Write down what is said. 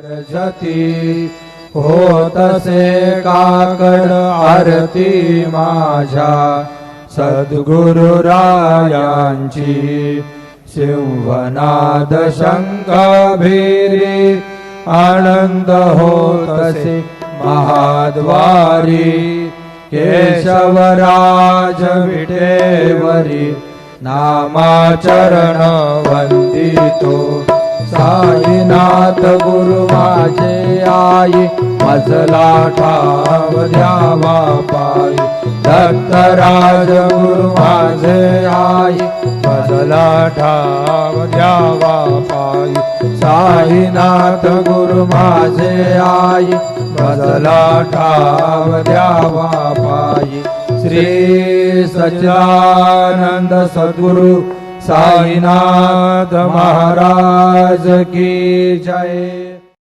जती होतसे काकड आरती माझ्या सद्गुरु रायांची सिंहनाद शंख भीरी आनंद होतसे महाद्वारी केशवराज विटेवरी नामाचरण वंदितो साईनाथ गुरु माझे आई मजला ठाव द्यावा पायी दत्तराज गुरु माझे आई मजला ठाव द्यावा पायी साईनाथ गुरु माझे आई मजला ठाव द्यावा पायी श्री सच्चिदानंद सद्गुरु साईनाथ महाराज की जय।